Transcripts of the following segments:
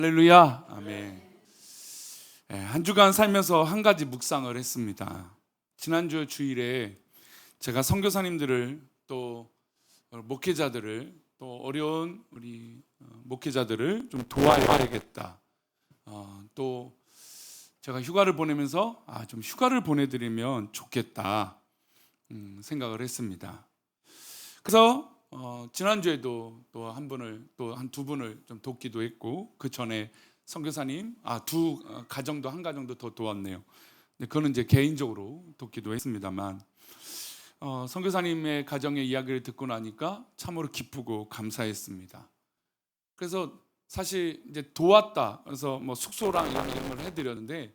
할렐루야. 아멘. 한 주간 살면서 한 가지 묵상을 했습니다. 지난주 주일에 제가 선교사님들을 또 목회자들을 또 어려운 우리 목회자들을 좀 도와야겠다. 또 제가 휴가를 보내면서 좀 휴가를 보내드리면 좋겠다 생각을 했습니다. 그래서 지난주에도 또 한 분을 또 한 두 분을 좀 돕기도 했고, 그 전에 선교사님 두 가정도 한 가정도 더 도왔네요. 근데 그거는 이제 개인적으로 돕기도 했습니다만, 선교사님의 가정의 이야기를 듣고 나니까 참으로 기쁘고 감사했습니다. 그래서 사실 이제 도왔다, 그래서 뭐 숙소랑 이런 걸 해드렸는데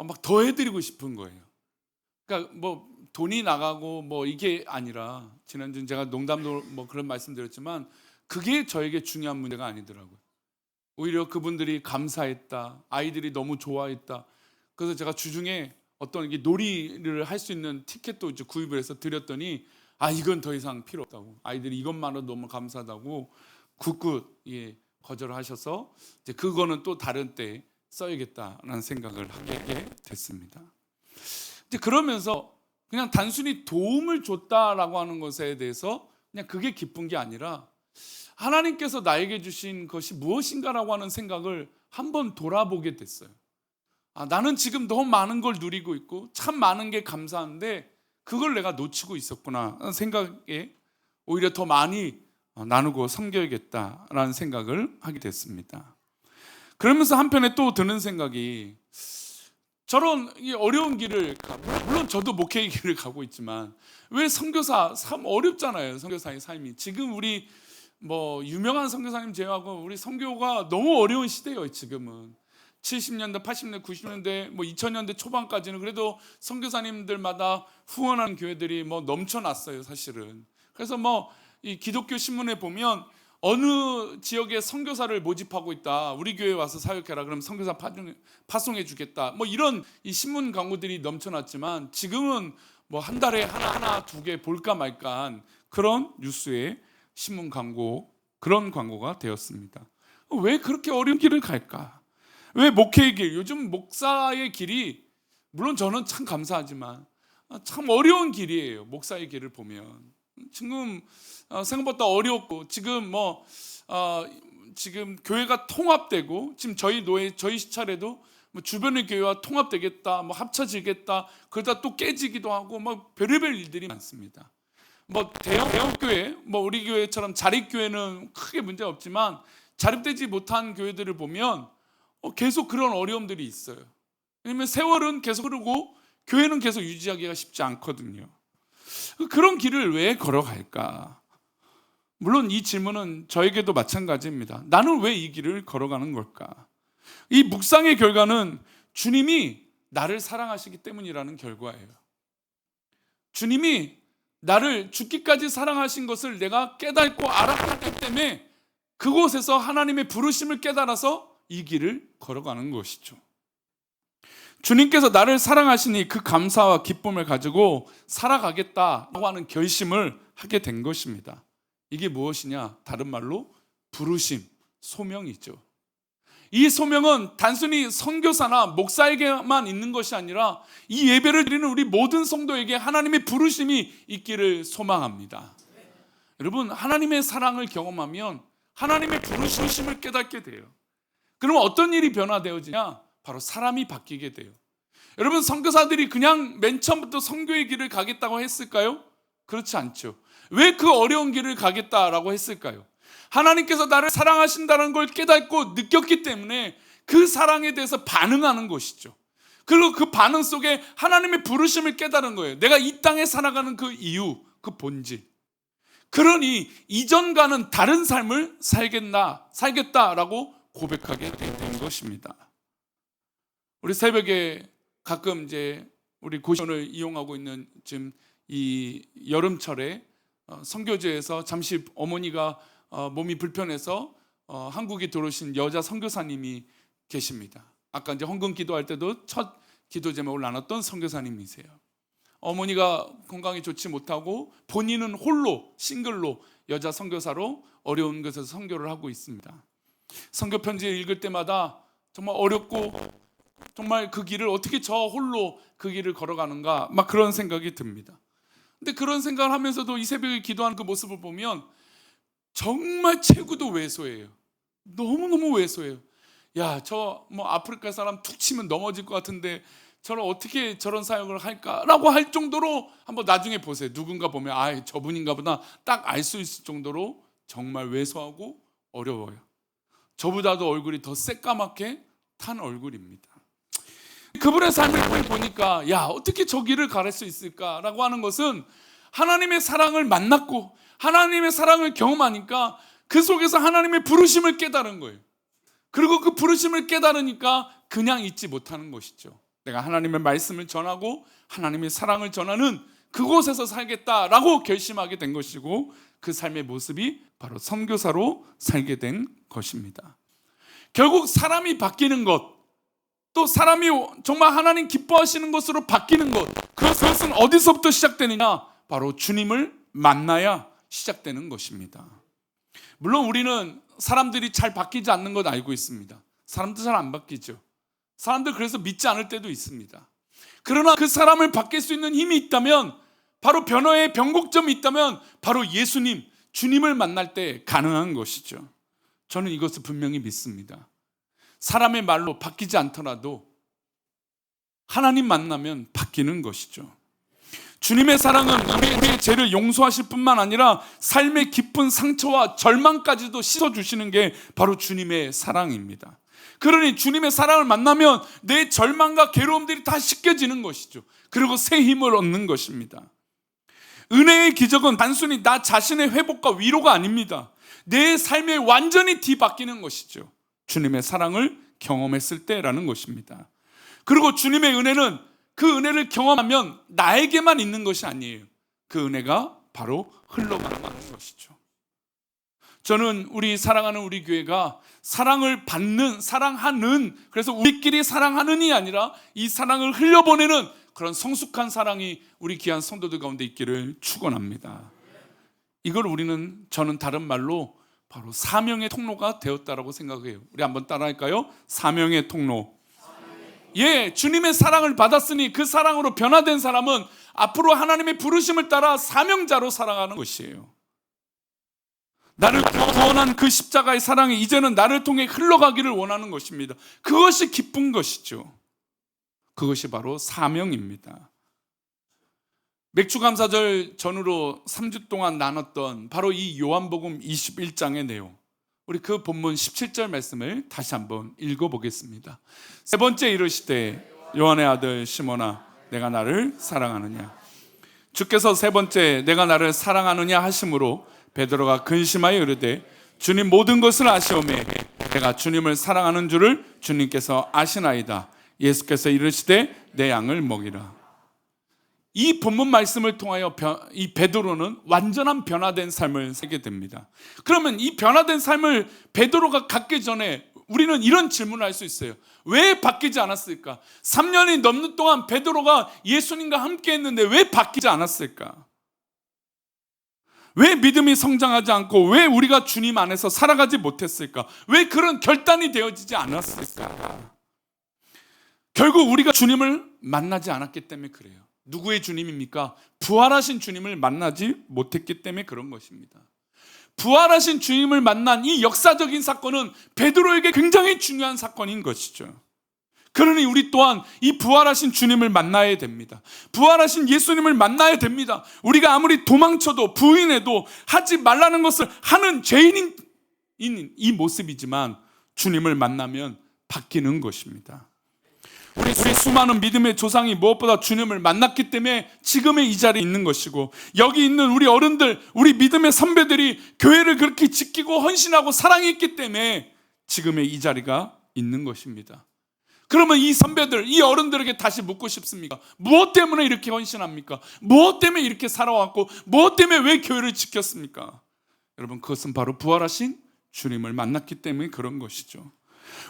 막 더 해드리고 싶은 거예요. 그러니까 뭐 돈이 나가고 뭐 이게 아니라, 지난주에 제가 농담도 뭐 그런 말씀드렸지만 그게 저에게 중요한 문제가 아니더라고요. 오히려 그분들이 감사했다, 아이들이 너무 좋아했다. 그래서 제가 주중에 어떤 놀이를 할 수 있는 티켓도 이제 구입을 해서 드렸더니 이건 더 이상 필요 없다고, 아이들이 이것만으로 너무 감사하다고 굳굳 거절을 하셔서 이제 그거는 또 다른 때 써야겠다라는 생각을 하게 됐습니다. 이제 그러면서 그냥 단순히 도움을 줬다라고 하는 것에 대해서 그냥 그게 기쁜 게 아니라, 하나님께서 나에게 주신 것이 무엇인가라고 하는 생각을 한번 돌아보게 됐어요. 나는 지금 너무 많은 걸 누리고 있고 참 많은 게 감사한데 그걸 내가 놓치고 있었구나 하는 생각에 오히려 더 많이 나누고 섬겨야겠다라는 생각을 하게 됐습니다. 그러면서 한편에 또 드는 생각이, 저런 어려운 길을, 물론 저도 목회의 길을 가고 있지만 왜 선교사 삶 어렵잖아요. 선교사의 삶이 지금 우리 뭐 유명한 선교사님 제외하고 우리 선교가 너무 어려운 시대예요. 지금은 70년대, 80년대, 90년대, 뭐 2000년대 초반까지는 그래도 선교사님들마다 후원하는 교회들이 뭐 넘쳐났어요, 사실은. 그래서 뭐 이 기독교 신문에 보면 어느 지역에 선교사를 모집하고 있다, 우리 교회에 와서 사역해라, 그럼 선교사 파송해 주겠다, 뭐 이런 이 신문 광고들이 넘쳐났지만 지금은 뭐 한 달에 하나 두 개 볼까 말까 한 그런 뉴스의 신문 광고, 그런 광고가 되었습니다. 왜 그렇게 어려운 길을 갈까? 왜 목회의 길, 요즘 목사의 길이, 물론 저는 참 감사하지만 참 어려운 길이에요. 목사의 길을 보면 지금 생각보다 어렵고, 지금 지금 교회가 통합되고, 지금 저희 시찰에도 뭐 주변의 교회와 통합되겠다, 뭐 합쳐지겠다, 그러다 또 깨지기도 하고, 뭐 별의별 일들이 많습니다. 뭐 대형 교회, 뭐 우리 교회처럼 자립 교회는 크게 문제 없지만 자립되지 못한 교회들을 보면 계속 그런 어려움들이 있어요. 왜냐하면 세월은 계속 흐르고 교회는 계속 유지하기가 쉽지 않거든요. 그런 길을 왜 걸어갈까? 물론 이 질문은 저에게도 마찬가지입니다. 나는 왜 이 길을 걸어가는 걸까? 이 묵상의 결과는 주님이 나를 사랑하시기 때문이라는 결과예요. 주님이 나를 죽기까지 사랑하신 것을 내가 깨닫고 알았기 때문에 그곳에서 하나님의 부르심을 깨달아서 이 길을 걸어가는 것이죠. 주님께서 나를 사랑하시니 그 감사와 기쁨을 가지고 살아가겠다고 하는 결심을 하게 된 것입니다. 이게 무엇이냐? 다른 말로 부르심, 소명이죠. 이 소명은 단순히 선교사나 목사에게만 있는 것이 아니라 이 예배를 드리는 우리 모든 성도에게 하나님의 부르심이 있기를 소망합니다. 여러분, 하나님의 사랑을 경험하면 하나님의 부르심을 깨닫게 돼요. 그러면 어떤 일이 변화되어지냐? 바로 사람이 바뀌게 돼요. 여러분, 선교사들이 그냥 맨 처음부터 선교의 길을 가겠다고 했을까요? 그렇지 않죠. 왜 그 어려운 길을 가겠다라고 했을까요? 하나님께서 나를 사랑하신다는 걸 깨닫고 느꼈기 때문에 그 사랑에 대해서 반응하는 것이죠. 그리고 그 반응 속에 하나님의 부르심을 깨달은 거예요. 내가 이 땅에 살아가는 그 이유, 그 본질. 그러니 이전과는 다른 삶을 살겠다라고 고백하게 된 것입니다. 우리 새벽에 가끔 이제 우리 고시원을 이용하고 있는 지금 이 여름철에 선교제에서 잠시 어머니가 몸이 불편해서 한국에 들어오신 여자 선교사님이 계십니다. 아까 이제 헌금 기도할 때도 첫 기도 제목을 나눴던 선교사님이세요. 어머니가 건강이 좋지 못하고 본인은 홀로 싱글로 여자 선교사로 어려운 곳에서 선교를 하고 있습니다. 선교 편지 읽을 때마다 정말 어렵고 정말 그 길을 어떻게 저 홀로 그 길을 걸어가는가 막 그런 생각이 듭니다. 근데 그런 생각을 하면서도 이 새벽에 기도하는 그 모습을 보면 정말 체구도 왜소해요. 너무너무 왜소해요. 야, 저 뭐 아프리카 사람 툭 치면 넘어질 것 같은데 저는 어떻게 저런 사역을 할까라고 할 정도로 한번 나중에 보세요. 누군가 보면 아, 저분인가 보다 딱 알 수 있을 정도로 정말 왜소하고 어려워요. 저보다도 얼굴이 더 새까맣게 탄 얼굴입니다. 그분의 삶을 보니까 야, 어떻게 저 길을 갈 수 있을까라고 하는 것은 하나님의 사랑을 만났고 하나님의 사랑을 경험하니까 그 속에서 하나님의 부르심을 깨달은 거예요. 그리고 그 부르심을 깨달으니까 그냥 있지 못하는 것이죠. 내가 하나님의 말씀을 전하고 하나님의 사랑을 전하는 그곳에서 살겠다라고 결심하게 된 것이고 그 삶의 모습이 바로 선교사로 살게 된 것입니다. 결국 사람이 바뀌는 것, 또 사람이 정말 하나님 기뻐하시는 것으로 바뀌는 것, 그것은 어디서부터 시작되느냐? 바로 주님을 만나야 시작되는 것입니다. 물론 우리는 사람들이 잘 바뀌지 않는 것 알고 있습니다. 사람들 잘 안 바뀌죠. 사람들 그래서 믿지 않을 때도 있습니다. 그러나 그 사람을 바뀔 수 있는 힘이 있다면, 바로 변화의 변곡점이 있다면 바로 예수님, 주님을 만날 때 가능한 것이죠. 저는 이것을 분명히 믿습니다. 사람의 말로 바뀌지 않더라도 하나님 만나면 바뀌는 것이죠. 주님의 사랑은 우리의 죄를 용서하실 뿐만 아니라 삶의 깊은 상처와 절망까지도 씻어주시는 게 바로 주님의 사랑입니다. 그러니 주님의 사랑을 만나면 내 절망과 괴로움들이 다 씻겨지는 것이죠. 그리고 새 힘을 얻는 것입니다. 은혜의 기적은 단순히 나 자신의 회복과 위로가 아닙니다. 내 삶이 완전히 뒤바뀌는 것이죠. 주님의 사랑을 경험했을 때라는 것입니다. 그리고 주님의 은혜는 그 은혜를 경험하면 나에게만 있는 것이 아니에요. 그 은혜가 바로 흘러가는 것이죠. 저는 우리 사랑하는 우리 교회가 사랑을 받는, 사랑하는, 그래서 우리끼리 사랑하는이 아니라 이 사랑을 흘려보내는 그런 성숙한 사랑이 우리 귀한 성도들 가운데 있기를 축원합니다. 이걸 저는 다른 말로 바로 사명의 통로가 되었다라고 생각해요. 우리 한번 따라할까요? 사명의 통로. 예, 주님의 사랑을 받았으니 그 사랑으로 변화된 사람은 앞으로 하나님의 부르심을 따라 사명자로 살아가는 것이에요. 나를 구원한 그 십자가의 사랑이 이제는 나를 통해 흘러가기를 원하는 것입니다. 그것이 기쁜 것이죠. 그것이 바로 사명입니다. 맥주감사절 전후로 3주 동안 나눴던 바로 이 요한복음 21장의 내용, 우리 그 본문 17절 말씀을 다시 한번 읽어보겠습니다. 세 번째 이르시되 요한의 아들 시몬아 내가 나를 사랑하느냐. 주께서 세 번째 내가 나를 사랑하느냐 하심으로 베드로가 근심하여 이르되 주님 모든 것을 아시오매 내가 주님을 사랑하는 줄을 주님께서 아시나이다. 예수께서 이르시되 내 양을 먹이라. 이 본문 말씀을 통하여 이 베드로는 완전한 변화된 삶을 살게 됩니다. 그러면 이 변화된 삶을 베드로가 갖기 전에 우리는 이런 질문을 할 수 있어요. 왜 바뀌지 않았을까? 3년이 넘는 동안 베드로가 예수님과 함께 했는데 왜 바뀌지 않았을까? 왜 믿음이 성장하지 않고 왜 우리가 주님 안에서 살아가지 못했을까? 왜 그런 결단이 되어지지 않았을까? 결국 우리가 주님을 만나지 않았기 때문에 그래요. 누구의 주님입니까? 부활하신 주님을 만나지 못했기 때문에 그런 것입니다. 부활하신 주님을 만난 이 역사적인 사건은 베드로에게 굉장히 중요한 사건인 것이죠. 그러니 우리 또한 이 부활하신 주님을 만나야 됩니다. 부활하신 예수님을 만나야 됩니다. 우리가 아무리 도망쳐도 부인해도 하지 말라는 것을 하는 죄인인 이 모습이지만 주님을 만나면 바뀌는 것입니다. 우리 수많은 믿음의 조상이 무엇보다 주님을 만났기 때문에 지금의 이 자리에 있는 것이고, 여기 있는 우리 어른들, 우리 믿음의 선배들이 교회를 그렇게 지키고 헌신하고 사랑했기 때문에 지금의 이 자리가 있는 것입니다. 그러면 이 선배들, 이 어른들에게 다시 묻고 싶습니까? 무엇 때문에 이렇게 헌신합니까? 무엇 때문에 이렇게 살아왔고 무엇 때문에 왜 교회를 지켰습니까? 여러분, 그것은 바로 부활하신 주님을 만났기 때문에 그런 것이죠.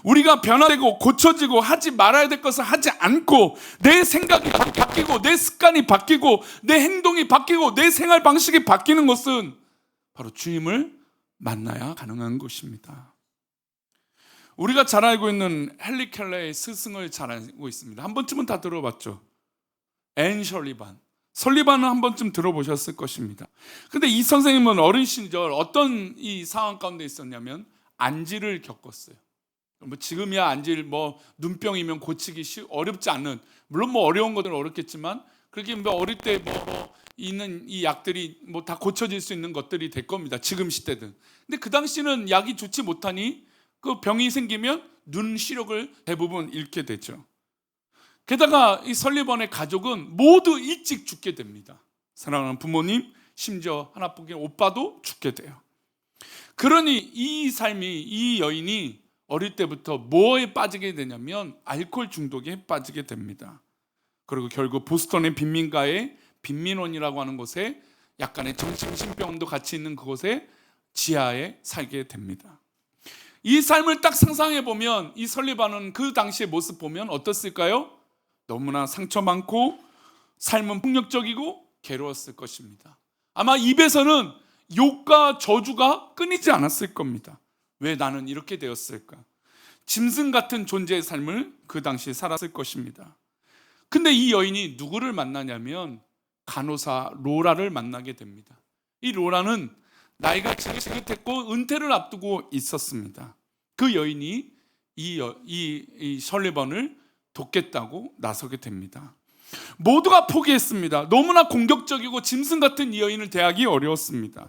우리가 변화되고 고쳐지고 하지 말아야 될 것을 하지 않고 내 생각이 바뀌고 내 습관이 바뀌고 내 행동이 바뀌고 내 생활 방식이 바뀌는 것은 바로 주님을 만나야 가능한 것입니다. 우리가 잘 알고 있는 헨리 켈러의 스승을 잘 알고 있습니다. 한 번쯤은 다 들어봤죠. 앤 설리반. 설리반은 한 번쯤 들어보셨을 것입니다. 근데 이 선생님은 어린 시절 어떤 이 상황 가운데 있었냐면 안지를 겪었어요. 뭐 지금이야 안질 눈병이면 고치기 어렵지 않은, 물론 어려운 것들은 어렵겠지만 그렇게 어릴 때 있는 이 약들이 다 고쳐질 수 있는 것들이 될 겁니다. 지금 시대든. 근데 그 당시는 약이 좋지 못하니 그 병이 생기면 눈 시력을 대부분 잃게 되죠. 게다가 이 설리번의 가족은 모두 일찍 죽게 됩니다. 사랑하는 부모님, 심지어 하나뿐인 오빠도 죽게 돼요. 그러니 이 여인이 어릴 때부터 뭐에 빠지게 되냐면 알코올 중독에 빠지게 됩니다. 그리고 결국 보스턴의 빈민가의 빈민원이라고 하는 곳에 약간의 정신병도 같이 있는 그곳에 지하에 살게 됩니다. 이 삶을 딱 상상해 보면 이 설리반은 그 당시의 모습 보면 어떻을까요? 너무나 상처 많고 삶은 폭력적이고 괴로웠을 것입니다. 아마 입에서는 욕과 저주가 끊이지 않았을 겁니다. 왜 나는 이렇게 되었을까? 짐승 같은 존재의 삶을 그 당시에 살았을 것입니다. 근데 이 여인이 누구를 만나냐면 간호사 로라를 만나게 됩니다. 이 로라는 나이가 지긋지긋했고 은퇴를 앞두고 있었습니다. 그 여인이 이 설리번을 돕겠다고 나서게 됩니다. 모두가 포기했습니다. 너무나 공격적이고 짐승 같은 이 여인을 대하기 어려웠습니다.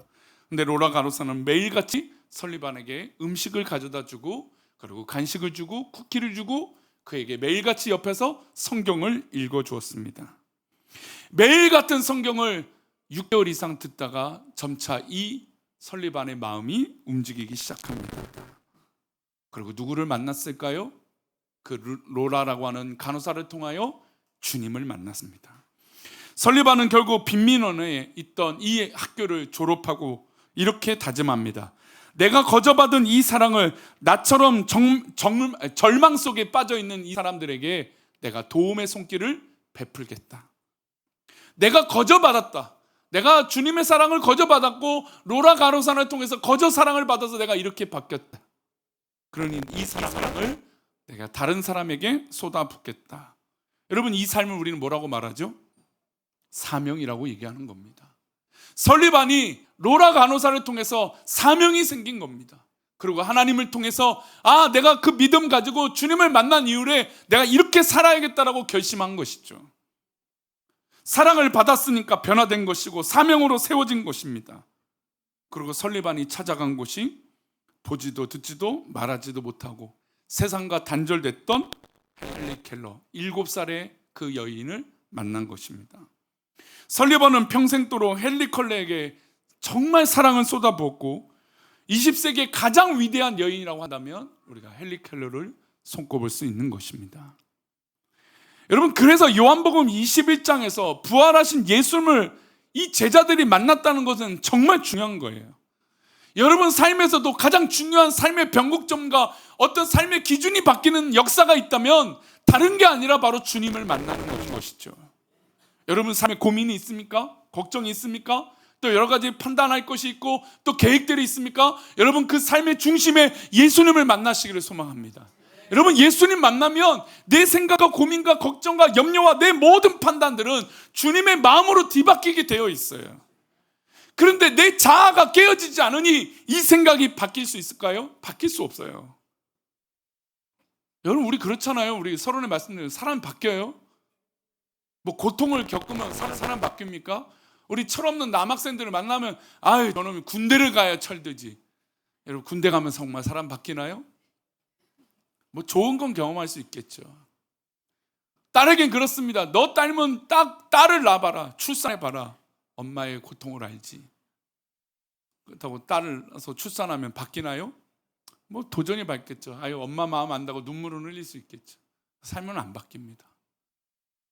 근데 로라 간호사는 매일같이 설리반에게 음식을 가져다 주고 그리고 간식을 주고 쿠키를 주고 그에게 매일같이 옆에서 성경을 읽어주었습니다. 매일 같은 성경을 6개월 이상 듣다가 점차 이 설리반의 마음이 움직이기 시작합니다. 그리고 누구를 만났을까요? 그 로라라고 하는 간호사를 통하여 주님을 만났습니다. 설리반은 결국 빈민원에 있던 이 학교를 졸업하고 이렇게 다짐합니다. 내가 거저받은 이 사랑을 나처럼 절망 속에 빠져있는 이 사람들에게 내가 도움의 손길을 베풀겠다. 내가 거저받았다. 내가 주님의 사랑을 거저받았고 로라 간호사를 통해서 거저 사랑을 받아서 내가 이렇게 바뀌었다. 그러니 이 사랑을 내가 다른 사람에게 쏟아붓겠다. 여러분, 이 삶을 우리는 뭐라고 말하죠? 사명이라고 얘기하는 겁니다. 설리반이 로라 간호사를 통해서 사명이 생긴 겁니다. 그리고 하나님을 통해서 내가 그 믿음 가지고 주님을 만난 이후에 내가 이렇게 살아야겠다라고 결심한 것이죠. 사랑을 받았으니까 변화된 것이고 사명으로 세워진 것입니다. 그리고 설리반이 찾아간 곳이 보지도 듣지도 말하지도 못하고 세상과 단절됐던 헨리 켈러 7살의 그 여인을 만난 것입니다. 설리반은 평생도록 헨리 켈러에게 정말 사랑을 쏟아부었고 20세기의 가장 위대한 여인이라고 한다면 우리가 헨리 켈러를 손꼽을 수 있는 것입니다. 여러분, 그래서 요한복음 21장에서 부활하신 예수님을 이 제자들이 만났다는 것은 정말 중요한 거예요. 여러분 삶에서도 가장 중요한 삶의 변곡점과 어떤 삶의 기준이 바뀌는 역사가 있다면 다른 게 아니라 바로 주님을 만나는 것이죠. 여러분 삶에 고민이 있습니까? 걱정이 있습니까? 또 여러 가지 판단할 것이 있고 또 계획들이 있습니까? 여러분 그 삶의 중심에 예수님을 만나시기를 소망합니다. 여러분 예수님 만나면 내 생각과 고민과 걱정과 염려와 내 모든 판단들은 주님의 마음으로 뒤바뀌게 되어 있어요. 그런데 내 자아가 깨어지지 않으니 이 생각이 바뀔 수 있을까요? 바뀔 수 없어요. 여러분 우리 그렇잖아요. 우리 서론에 말씀드린 사람 바뀌어요? 뭐 고통을 겪으면 사람 바뀝니까? 우리 철없는 남학생들을 만나면 저놈이 군대를 가야 철들지. 여러분 군대 가면 정말 사람 바뀌나요? 뭐 좋은 건 경험할 수 있겠죠. 딸에겐 그렇습니다. 너 딸면 딱 딸을 낳아봐라. 출산해봐라. 엄마의 고통을 알지. 그렇다고 딸을 낳아서 출산하면 바뀌나요? 뭐 도전이 바뀌겠죠. 엄마 마음 안다고 눈물은 흘릴 수 있겠죠. 삶은 안 바뀝니다.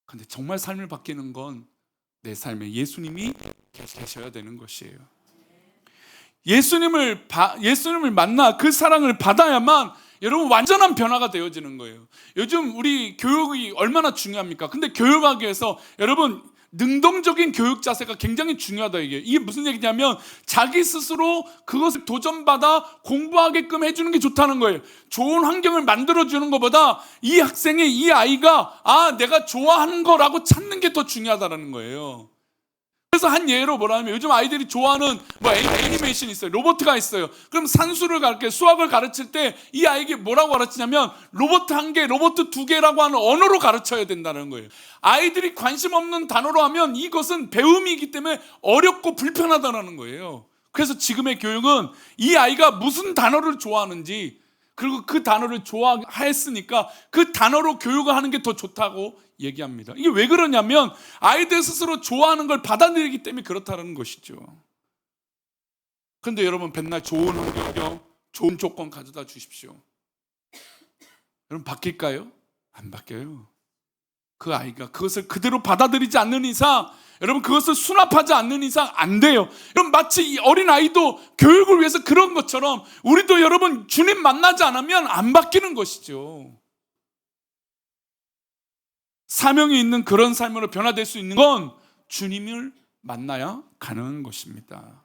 근데 정말 삶을 바뀌는 건 내 삶에 예수님이 계셔야 되는 것이에요. 예수님을 만나 그 사랑을 받아야만 여러분 완전한 변화가 되어지는 거예요. 요즘 우리 교육이 얼마나 중요합니까? 근데 교육하기 위해서 여러분 능동적인 교육 자세가 굉장히 중요하다. 이게 무슨 얘기냐면 자기 스스로 그것을 도전받아 공부하게끔 해주는 게 좋다는 거예요. 좋은 환경을 만들어주는 것보다 이 학생이, 이 아이가 내가 좋아하는 거라고 찾는 게 더 중요하다는 거예요. 그래서 한 예로 뭐라면 요즘 아이들이 좋아하는 애니메이션이 있어요. 로봇가 있어요. 그럼 산수를 가르쳐, 수학을 가르칠 때 이 아이에게 뭐라고 가르치냐면 로봇 1개, 로봇 2개라고 하는 언어로 가르쳐야 된다는 거예요. 아이들이 관심 없는 단어로 하면 이것은 배움이기 때문에 어렵고 불편하다는 거예요. 그래서 지금의 교육은 이 아이가 무슨 단어를 좋아하는지, 그리고 그 단어를 좋아했으니까 그 단어로 교육을 하는 게 더 좋다고 얘기합니다. 이게 왜 그러냐면 아이들 스스로 좋아하는 걸 받아들이기 때문에 그렇다는 것이죠. 그런데 여러분, 맨날 좋은 환경, 좋은 조건 가져다 주십시오. 여러분, 바뀔까요? 안 바뀌어요. 그 아이가 그것을 그대로 받아들이지 않는 이상, 여러분, 그것을 수납하지 않는 이상 안 돼요. 여러분, 마치 이 어린 아이도 교육을 위해서 그런 것처럼 우리도 여러분 주님 만나지 않으면 안 바뀌는 것이죠. 사명이 있는 그런 삶으로 변화될 수 있는 건 주님을 만나야 가능한 것입니다.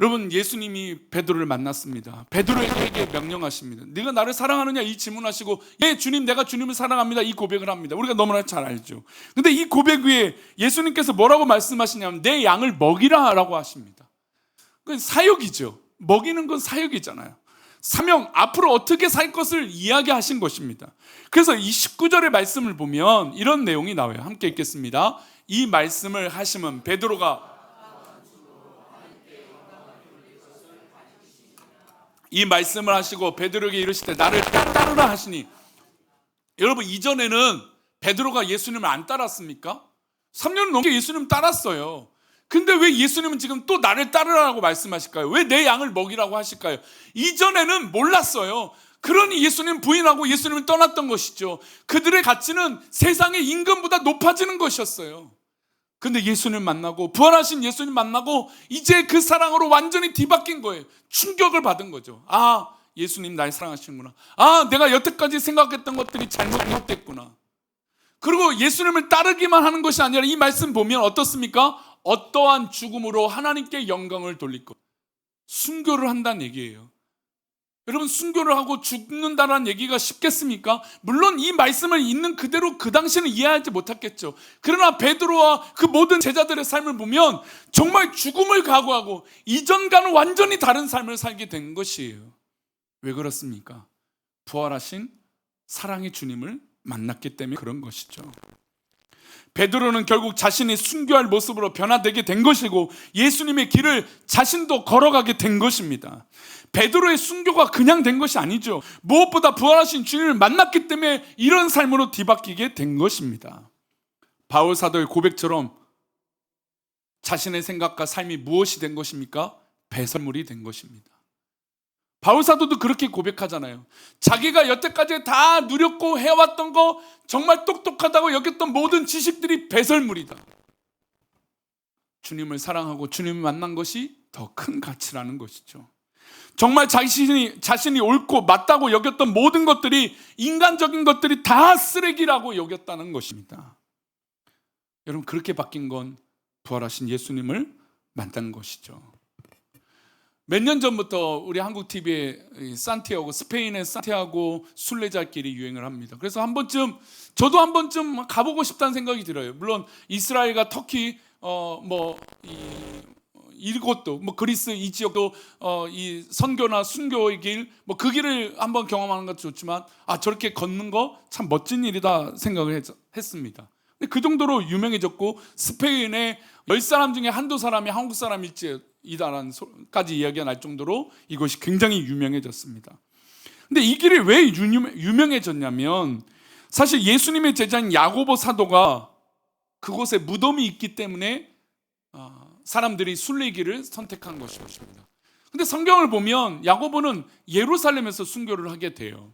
여러분, 예수님이 베드로를 만났습니다. 베드로에게 명령하십니다. 네가 나를 사랑하느냐 이 질문하시고, 예 주님, 내가 주님을 사랑합니다, 이 고백을 합니다. 우리가 너무나 잘 알죠. 근데 이 고백 위에 예수님께서 뭐라고 말씀하시냐면 내 양을 먹이라 라고 하십니다. 그건 사역이죠. 먹이는 건 사역이잖아요. 사명, 앞으로 어떻게 살 것을 이야기하신 것입니다. 그래서 이 19절의 말씀을 보면 이런 내용이 나와요. 함께 읽겠습니다. 이 말씀을 하시면 베드로가 이 말씀을 하시고 베드로에게 이르시되 나를 따르라 하시니, 여러분, 이전에는 베드로가 예수님을 안 따랐습니까? 3년 넘게 예수님 따랐어요. 근데 왜 예수님은 지금 또 나를 따르라고 말씀하실까요? 왜 내 양을 먹이라고 하실까요? 이전에는 몰랐어요. 그러니 예수님 부인하고 예수님을 떠났던 것이죠. 그들의 가치는 세상의 임금보다 높아지는 것이었어요. 근데 예수님 만나고, 부활하신 예수님 만나고 이제 그 사랑으로 완전히 뒤바뀐 거예요. 충격을 받은 거죠. 예수님 날 사랑하시는구나. 내가 여태까지 생각했던 것들이 잘못됐구나. 그리고 예수님을 따르기만 하는 것이 아니라 이 말씀 보면 어떻습니까? 어떠한 죽음으로 하나님께 영광을 돌릴 것. 순교를 한다는 얘기예요. 여러분, 순교를 하고 죽는다는 얘기가 쉽겠습니까? 물론 이 말씀을 있는 그대로 그 당시에는 이해하지 못했겠죠. 그러나 베드로와 그 모든 제자들의 삶을 보면 정말 죽음을 각오하고 이전과는 완전히 다른 삶을 살게 된 것이에요. 왜 그렇습니까? 부활하신 사랑의 주님을 만났기 때문에 그런 것이죠. 베드로는 결국 자신이 순교할 모습으로 변화되게 된 것이고 예수님의 길을 자신도 걸어가게 된 것입니다. 베드로의 순교가 그냥 된 것이 아니죠. 무엇보다 부활하신 주님을 만났기 때문에 이런 삶으로 뒤바뀌게 된 것입니다. 바울 사도의 고백처럼 자신의 생각과 삶이 무엇이 된 것입니까? 배설물이 된 것입니다. 바울 사도도 그렇게 고백하잖아요. 자기가 여태까지 다 누렸고 해왔던 거, 정말 똑똑하다고 여겼던 모든 지식들이 배설물이다. 주님을 사랑하고 주님을 만난 것이 더 큰 가치라는 것이죠. 정말 자신이 옳고 맞다고 여겼던 모든 것들이, 인간적인 것들이 다 쓰레기라고 여겼다는 것입니다. 여러분, 그렇게 바뀐 건 부활하신 예수님을 만난 것이죠. 몇 년 전부터 우리 한국 TV에 산티아고, 스페인의 산티아고 순례자길이 유행을 합니다. 그래서 저도 한 번쯤 가보고 싶다는 생각이 들어요. 물론 이스라엘과 터키 이곳도, 그리스 이 지역도 이 선교나 순교의 길, 그 길을 한번 경험하는 것도 좋지만 저렇게 걷는 거 참 멋진 일이다 생각을 했습니다. 근데 그 정도로 유명해졌고 스페인에 10사람 중에 한두 사람이 한국 사람일지이다라는까지 이야기가 날 정도로 이것이 굉장히 유명해졌습니다. 근데 이 길이 왜 유명해졌냐면, 사실 예수님의 제자인 야고보 사도가 그곳에 무덤이 있기 때문에 사람들이 순례길을 선택한 것입니다. 근데 성경을 보면 야고보는 예루살렘에서 순교를 하게 돼요.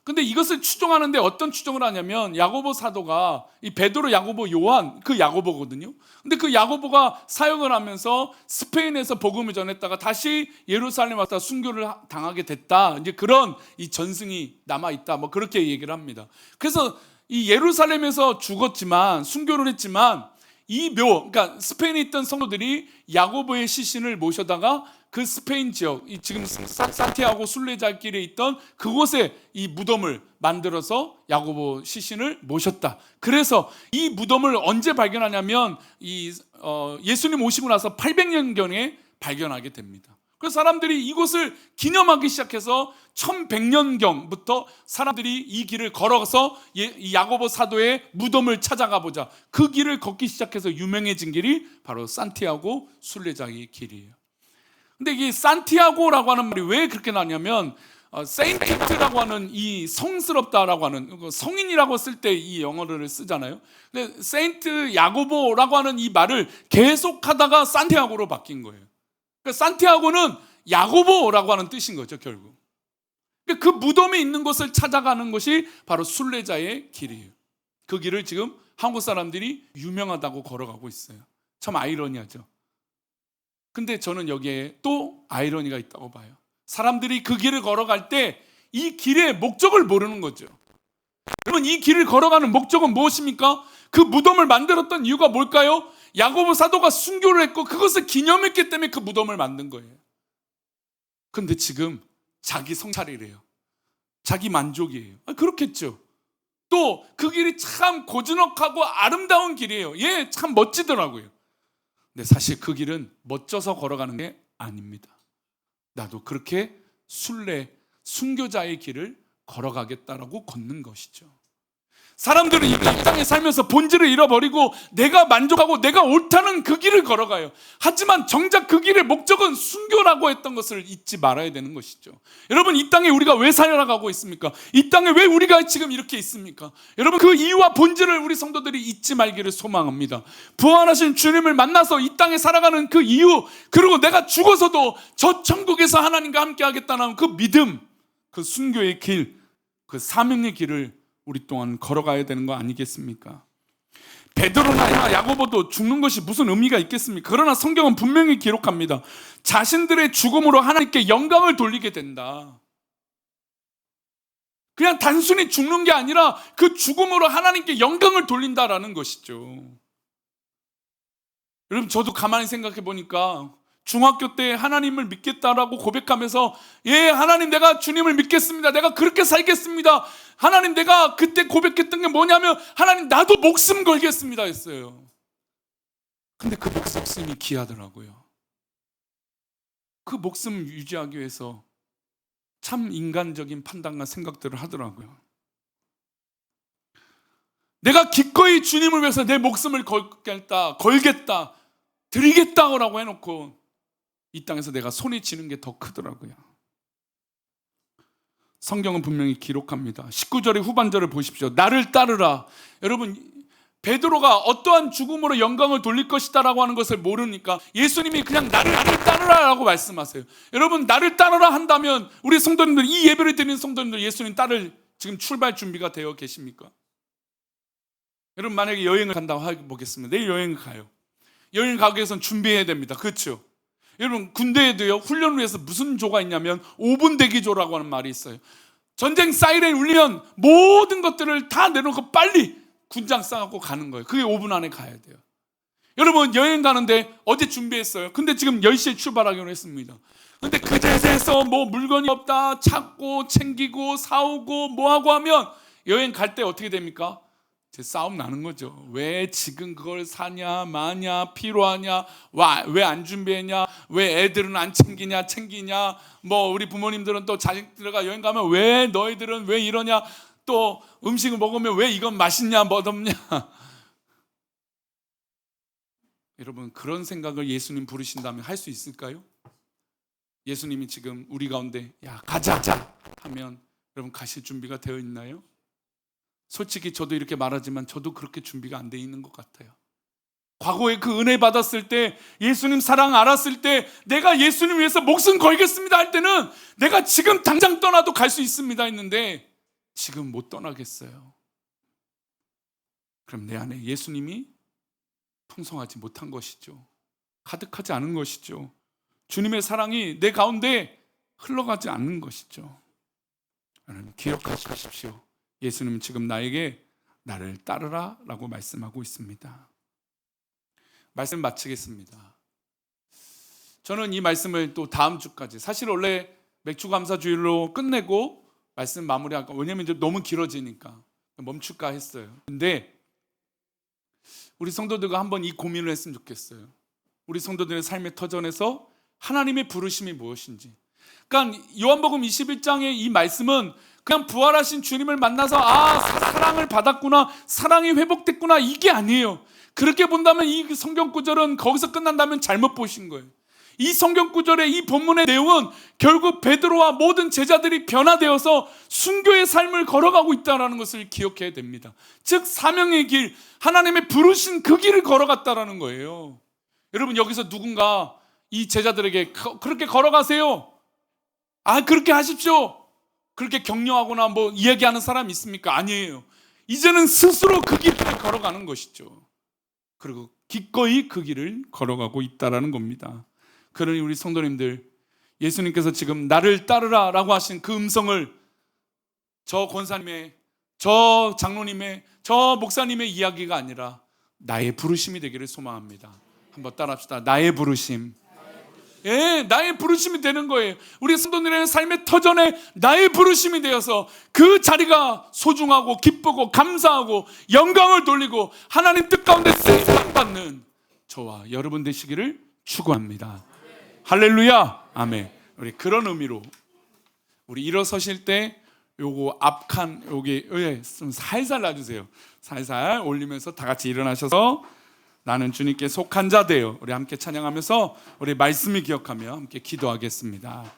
근데 이것을 추정하는데 어떤 추정을 하냐면, 야고보 사도가 이 베드로, 야고보, 요한, 그 야고보거든요. 근데 그 야고보가 사역을 하면서 스페인에서 복음을 전했다가 다시 예루살렘 왔다 순교를 당하게 됐다. 이제 그런 이 전승이 남아 있다. 그렇게 얘기를 합니다. 그래서 이 예루살렘에서 죽었지만, 순교를 했지만, 이 묘, 그러니까 스페인에 있던 성도들이 야고보의 시신을 모셔다가 그 스페인 지역, 지금 산티아고 순례자길에 있던 그곳에 이 무덤을 만들어서 야고보 시신을 모셨다. 그래서 이 무덤을 언제 발견하냐면 예수님 오시고 나서 800년경에 발견하게 됩니다. 그래서 사람들이 이곳을 기념하기 시작해서 1100년경부터 사람들이 이 길을 걸어서 이 야고보 사도의 무덤을 찾아가 보자. 그 길을 걷기 시작해서 유명해진 길이 바로 산티아고 순례자의 길이에요. 근데 이 산티아고라고 하는 말이 왜 그렇게 나냐면 세인트라고 하는 이 성스럽다라고 하는 성인이라고 쓸 때 이 영어를 쓰잖아요. 근데 세인트 야고보라고 하는 이 말을 계속하다가 산티아고로 바뀐 거예요. 그러니까 산티아고는 야고보라고 하는 뜻인 거죠, 결국. 그 무덤이 있는 곳을 찾아가는 것이 바로 순례자의 길이에요. 그 길을 지금 한국 사람들이 유명하다고 걸어가고 있어요. 참 아이러니하죠. 근데 저는 여기에 또 아이러니가 있다고 봐요. 사람들이 그 길을 걸어갈 때 이 길의 목적을 모르는 거죠. 여러분, 이 길을 걸어가는 목적은 무엇입니까? 그 무덤을 만들었던 이유가 뭘까요? 야고보 사도가 순교를 했고 그것을 기념했기 때문에 그 무덤을 만든 거예요. 근데 지금 자기 성찰이래요. 자기 만족이에요. 그렇겠죠. 또 그 길이 참 고즈넉하고 아름다운 길이에요. 예, 참 멋지더라고요. 근데 사실 그 길은 멋져서 걸어가는 게 아닙니다. 나도 그렇게 순교자의 길을 걸어가겠다라고 걷는 것이죠. 사람들은 이 땅에 살면서 본질을 잃어버리고 내가 만족하고 내가 옳다는 그 길을 걸어가요. 하지만 정작 그 길의 목적은 순교라고 했던 것을 잊지 말아야 되는 것이죠. 여러분, 이 땅에 우리가 왜 살아가고 있습니까? 이 땅에 왜 우리가 지금 이렇게 있습니까? 여러분, 그 이유와 본질을 우리 성도들이 잊지 말기를 소망합니다. 부활하신 주님을 만나서 이 땅에 살아가는 그 이유, 그리고 내가 죽어서도 저 천국에서 하나님과 함께 하겠다는 그 믿음, 그 순교의 길, 그 사명의 길을 우리 또한 걸어가야 되는 거 아니겠습니까? 베드로나 야고보도 죽는 것이 무슨 의미가 있겠습니까? 그러나 성경은 분명히 기록합니다. 자신들의 죽음으로 하나님께 영광을 돌리게 된다. 그냥 단순히 죽는 게 아니라 그 죽음으로 하나님께 영광을 돌린다라는 것이죠. 여러분, 저도 가만히 생각해 보니까 중학교 때 하나님을 믿겠다라고 고백하면서, 예, 하나님, 내가 주님을 믿겠습니다. 내가 그렇게 살겠습니다. 하나님, 내가 그때 고백했던 게 뭐냐면, 하나님, 나도 목숨 걸겠습니다 했어요. 근데 그 목숨이 귀하더라고요. 그 목숨 유지하기 위해서 참 인간적인 판단과 생각들을 하더라고요. 내가 기꺼이 주님을 위해서 내 목숨을 걸겠다, 드리겠다고 해놓고 이 땅에서 내가 손에 쥐는 게 더 크더라고요. 성경은 분명히 기록합니다. 19절의 후반절을 보십시오. 나를 따르라. 여러분, 베드로가 어떠한 죽음으로 영광을 돌릴 것이다라고 하는 것을 모르니까 예수님이 그냥 나를 따르라라고 말씀하세요. 여러분, 나를 따르라 한다면 우리 성도님들, 이 예배를 드리는 성도님들, 예수님 따를 지금 출발 준비가 되어 계십니까? 여러분, 만약에 여행을 간다고 해보겠습니다. 내일 여행을 가요. 여행 가기 위해서는 준비해야 됩니다. 그렇죠? 여러분, 군대에도요, 훈련을 위해서 무슨 조가 있냐면 5분 대기조라고 하는 말이 있어요. 전쟁 사이렌 울리면 모든 것들을 다 내놓고 빨리 군장 싸갖고 가는 거예요. 그게 5분 안에 가야 돼요. 여러분, 여행 가는데 어제 준비했어요. 근데 지금 10시에 출발하기로 했습니다. 근데 그 자리에서 뭐 물건이 없다, 찾고 챙기고 사오고 뭐하고 하면 여행 갈 때 어떻게 됩니까? 제 싸움 나는 거죠. 왜 지금 그걸 사냐, 마냐, 필요하냐, 왜 안 준비했냐, 왜 애들은 안 챙기냐, 뭐 우리 부모님들은 또 자식들과 여행 가면 왜 너희들은 왜 이러냐, 또 음식을 먹으면 왜 이건 맛있냐, 멋없냐. 여러분, 그런 생각을 예수님 부르신다면 할 수 있을까요? 예수님이 지금 우리 가운데 야, 가자 하면 여러분 가실 준비가 되어 있나요? 솔직히 저도 이렇게 말하지만 저도 그렇게 준비가 안 돼 있는 것 같아요. 과거에 그 은혜 받았을 때, 예수님 사랑 알았을 때, 내가 예수님 위해서 목숨 걸겠습니다 할 때는 내가 지금 당장 떠나도 갈 수 있습니다 했는데 지금 못 떠나겠어요. 그럼 내 안에 예수님이 풍성하지 못한 것이죠. 가득하지 않은 것이죠. 주님의 사랑이 내 가운데 흘러가지 않는 것이죠. 여러분, 기억하십시오. 예수님은 지금 나에게 나를 따르라 라고 말씀하고 있습니다. 말씀 마치겠습니다. 저는 이 말씀을 또 다음 주까지, 사실 원래 맥주감사주일로 끝내고 말씀 마무리할까, 왜냐면 이제 너무 길어지니까 멈출까 했어요. 근데 우리 성도들과 한번 이 고민을 했으면 좋겠어요. 우리 성도들의 삶의 터전에서 하나님의 부르심이 무엇인지. 그러니까 요한복음 21장의 이 말씀은 그냥 부활하신 주님을 만나서 사랑을 받았구나, 사랑이 회복됐구나, 이게 아니에요. 그렇게 본다면 이 성경 구절은 거기서 끝난다면 잘못 보신 거예요. 이 성경 구절의 이 본문의 내용은 결국 베드로와 모든 제자들이 변화되어서 순교의 삶을 걸어가고 있다는 것을 기억해야 됩니다. 즉 사명의 길, 하나님의 부르신 그 길을 걸어갔다는 거예요. 여러분, 여기서 누군가 이 제자들에게 그렇게 걸어가세요, 그렇게 하십시오, 그렇게 격려하거나 이야기하는 사람이 있습니까? 아니에요. 이제는 스스로 그 길을 걸어가는 것이죠. 그리고 기꺼이 그 길을 걸어가고 있다는 겁니다. 그러니 우리 성도님들, 예수님께서 지금 나를 따르라 라고 하신 그 음성을 저 권사님의, 저 장로님의, 저 목사님의 이야기가 아니라 나의 부르심이 되기를 소망합니다. 한번 따라합시다. 나의 부르심. 나의 부르심이 되는 거예요. 우리 성도님의 삶의 터전에 나의 부르심이 되어서 그 자리가 소중하고 기쁘고 감사하고 영광을 돌리고 하나님 뜻 가운데 쓰임받는 저와 여러분 되시기를 축원합니다. 할렐루야, 아멘. 우리 그런 의미로 우리 일어서실 때 요거 앞칸 여기 좀 살살 놔주세요. 살살 올리면서 다 같이 일어나셔서 나는 주님께 속한 자 되어, 우리 함께 찬양하면서 우리 말씀을 기억하며 함께 기도하겠습니다.